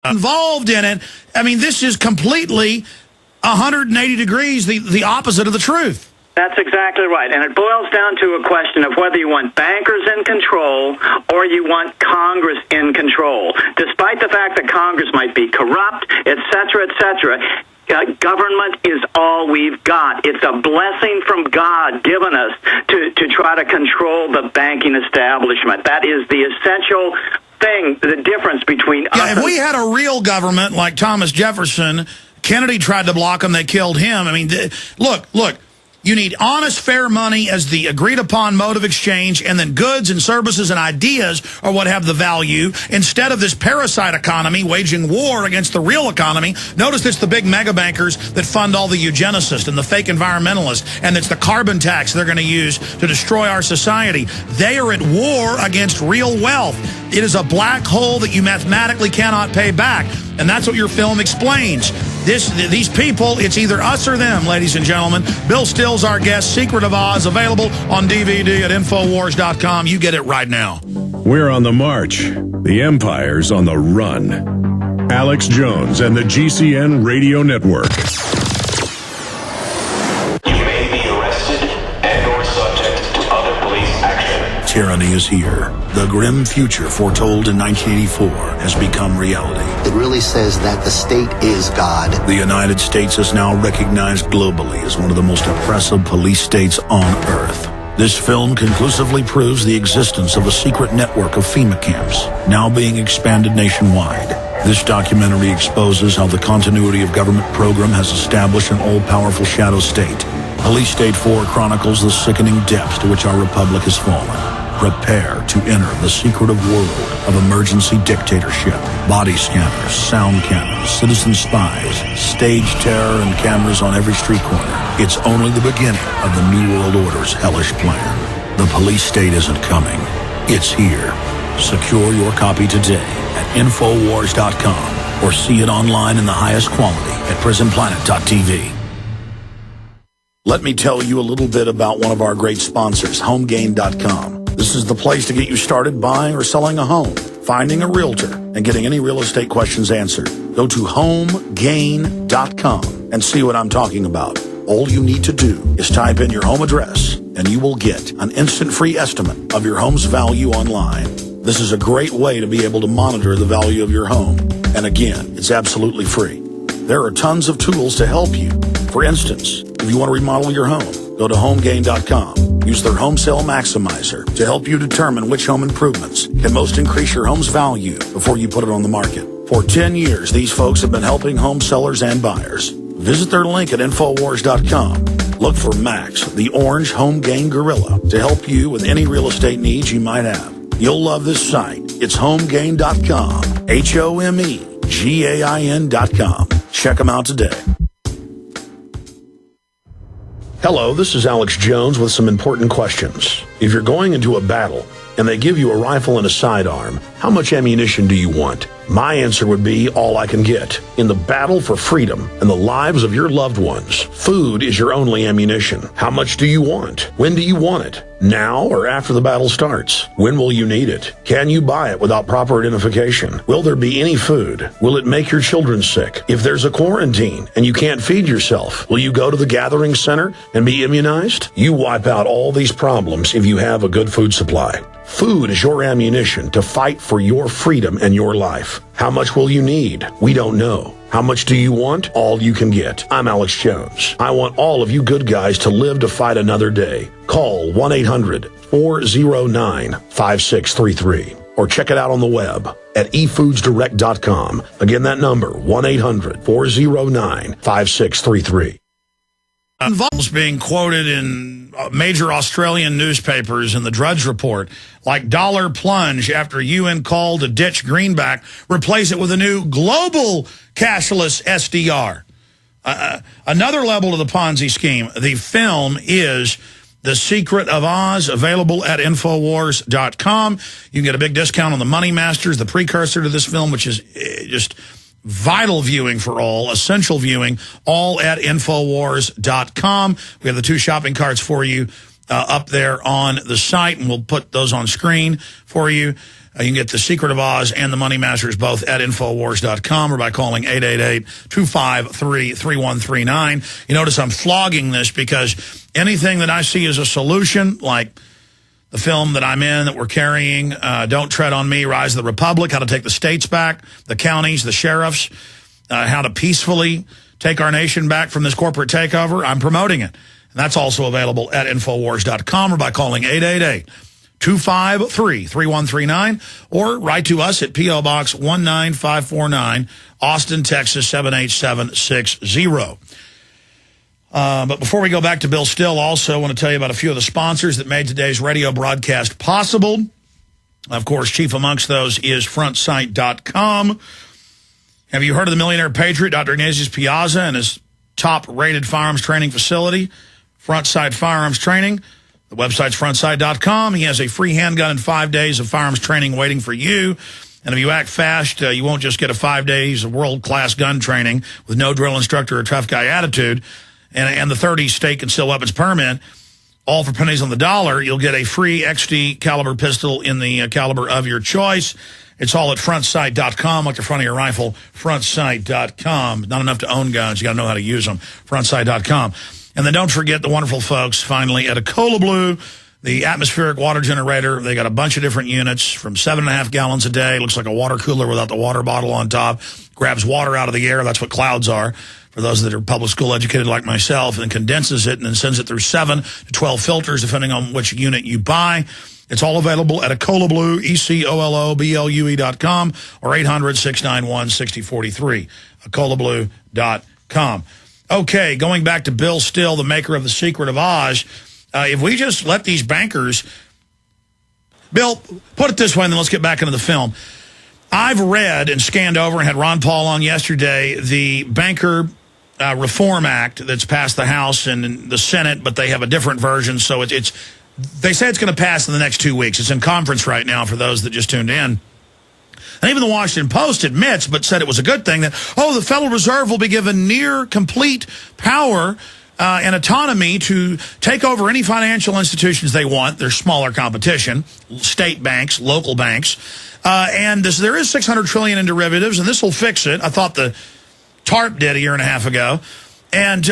involved in it. I mean, this is completely 180 degrees the opposite of the truth. That's exactly right. And it boils down to a question of whether you want bankers in control or you want Congress in control. Despite the fact that Congress might be corrupt, et cetera, government is all we've got. It's a blessing from God given us to try to control the banking establishment. That is the essential thing, the difference between us. Yeah, if we had a real government like Thomas Jefferson, Kennedy tried to block him, they killed him. I mean, look. You need honest, fair money as the agreed-upon mode of exchange, and then goods and services and ideas are what have the value, instead of this parasite economy waging war against the real economy. Notice it's the big mega bankers that fund all the eugenicists and the fake environmentalists, and it's the carbon tax they're going to use to destroy our society. They are at war against real wealth. It is a black hole that you mathematically cannot pay back, and that's what your film explains. These people, it's either us or them, ladies and gentlemen. Bill Still's our guest. Secret of Oz, available on DVD at Infowars.com. You get it right now. We're on the march. The Empire's on the run. Alex Jones and the GCN Radio Network. You may be arrested and or subject to other police action. Tyranny is here. The grim future foretold in 1984 has become reality. It really says that the state is God. The United States is now recognized globally as one of the most oppressive police states on Earth. This film conclusively proves the existence of a secret network of FEMA camps, now being expanded nationwide. This documentary exposes how the continuity of government program has established an all-powerful shadow state. Police State 4 chronicles the sickening depths to which our republic has fallen. Prepare to enter the secretive world of emergency dictatorship. Body scanners, sound cannons, citizen spies, stage terror, and cameras on every street corner. It's only the beginning of the New World Order's hellish plan. The police state isn't coming. It's here. Secure your copy today at Infowars.com or see it online in the highest quality at PrisonPlanet.tv. Let me tell you a little bit about one of our great sponsors, HomeGain.com. This is the place to get you started buying or selling a home, finding a realtor, and getting any real estate questions answered. Go to HomeGain.com and see what I'm talking about. All you need to do is type in your home address, and you will get an instant free estimate of your home's value online. This is a great way to be able to monitor the value of your home. And again, it's absolutely free. There are tons of tools to help you. For instance, if you want to remodel your home, go to HomeGain.com. Use their Home Sale Maximizer to help you determine which home improvements can most increase your home's value before you put it on the market. For 10 years, these folks have been helping home sellers and buyers. Visit their link at Infowars.com. Look for Max, the orange Home Gain Gorilla, to help you with any real estate needs you might have. You'll love this site. It's HomeGain.com. HomeGain.com. Check them out today. Hello, this is Alex Jones with some important questions. If you're going into a battle and they give you a rifle and a sidearm, how much ammunition do you want? My answer would be all I can get. In the battle for freedom and the lives of your loved ones, food is your only ammunition. How much do you want? When do you want it? Now or after the battle starts? When will you need it? Can you buy it without proper identification? Will there be any food? Will it make your children sick? If there's a quarantine and you can't feed yourself, will you go to the gathering center and be immunized? You wipe out all these problems if you have a good food supply. Food is your ammunition to fight for your freedom and your life. How much will you need? We don't know. How much do you want? All you can get. I'm Alex Jones. I want all of you good guys to live to fight another day. Call 1-800-409-5633 or check it out on the web at efoodsdirect.com. Again, that number, 1-800-409-5633. Involves being quoted in major Australian newspapers in the Drudge Report, like dollar plunge after UN call to ditch greenback, replace it with a new global cashless SDR. Another level to the Ponzi scheme. The film is The Secret of Oz, available at Infowars.com. You can get a big discount on the Money Masters, the precursor to this film, which is just vital viewing for all, essential viewing, all at Infowars.com. We have the two shopping carts for you up there on the site, and we'll put those on screen for you. You can get The Secret of Oz and The Money Masters both at Infowars.com or by calling 888-253-3139. You notice I'm flogging this because anything that I see as a solution, like the film that I'm in, that we're carrying, Don't Tread on Me, Rise of the Republic, how to take the states back, the counties, the sheriffs, how to peacefully take our nation back from this corporate takeover, I'm promoting it. And that's also available at Infowars.com or by calling 888-253-3139 or write to us at P.O. Box 19549, Austin, Texas 78760. But before we go back to Bill Still, also I want to tell you about a few of the sponsors that made today's radio broadcast possible. Of course, chief amongst those is FrontSight.com. Have you heard of the Millionaire Patriot, Dr. Ignatius Piazza, and his top-rated firearms training facility, FrontSight Firearms Training? The website's FrontSight.com. He has a free handgun and 5 days of firearms training waiting for you. And if you act fast, you won't just get a 5 days of world-class gun training with no drill instructor or tough guy attitude and the 30 state concealed weapons permit, all for pennies on the dollar. You'll get a free XD caliber pistol in the caliber of your choice. It's all at FrontSight.com, like the front of your rifle, FrontSight.com. Not enough to own guns. You got to know how to use them, FrontSight.com. And then don't forget the wonderful folks, finally, at Acola Blue, the atmospheric water generator. They got a bunch of different units from 7.5 gallons a day. Looks like a water cooler without the water bottle on top. Grabs water out of the air. That's what clouds are, for those that are public school educated like myself, and condenses it and then sends it through 7 to 12 filters, depending on which unit you buy. It's all available at Acola Blue, ECOLOBLUE.com or 800-691-6043, AcolaBlue.com. Okay, going back to Bill Still, the maker of The Secret of Oz, if we just let these bankers... Bill, put it this way, and then let's get back into the film. I've read and scanned over and had Ron Paul on yesterday, the Banker Reform Act that's passed the House and the Senate, but they have a different version, so it's they say it's going to pass in the next 2 weeks. It's in conference right now for those that just tuned in. And even the Washington Post admits, but said it was a good thing, that, the Federal Reserve will be given near complete power and autonomy to take over any financial institutions they want. Their smaller competition, state banks, local banks. And there is $600 trillion in derivatives, and this will fix it. I thought the TARP did a year and a half ago. And...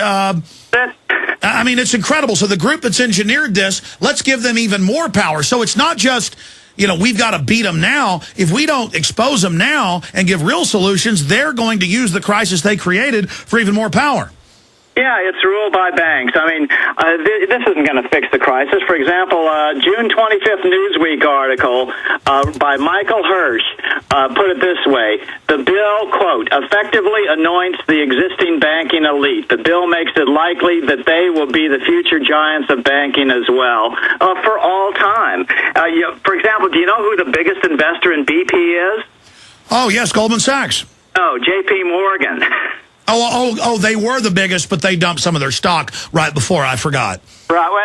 I mean, it's incredible. So the group that's engineered this, let's give them even more power. So it's not just, we've got to beat them now. If we don't expose them now and give real solutions, they're going to use the crisis they created for even more power. Yeah, it's ruled by banks. I mean, this isn't going to fix the crisis. For example, June 25th Newsweek article by Michael Hirsch put it this way. The bill, quote, effectively anoints the existing banking elite. The bill makes it likely that they will be the future giants of banking as well for all time. For example, do you know who the biggest investor in BP is? Oh, yes, Goldman Sachs. Oh, J.P. Morgan. Oh, they were the biggest, but they dumped some of their stock right before. I forgot. Right. Well,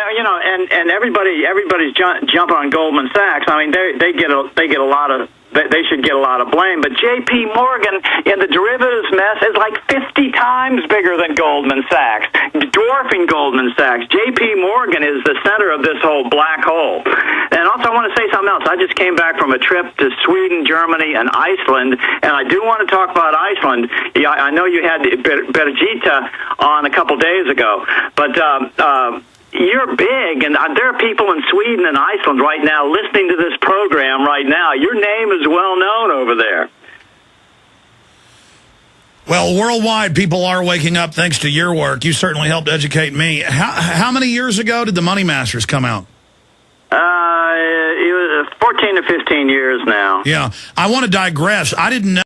and everybody's jumping on Goldman Sachs. I mean, they get a lot of. They should get a lot of blame, but J.P. Morgan in the derivatives mess is like 50 times bigger than Goldman Sachs, dwarfing Goldman Sachs. J.P. Morgan is the center of this whole black hole. And also, I want to say something else. I just came back from a trip to Sweden, Germany, and Iceland, and I do want to talk about Iceland. Yeah, I know you had Birgitta on a couple days ago, but you're big, and there are people in Sweden and Iceland right now listening to this program right now. Your name is well known over there. Well, worldwide, people are waking up thanks to your work. You certainly helped educate me. How many years ago did the Money Masters come out? It was 14 to 15 years now. Yeah. I want to digress. I didn't know.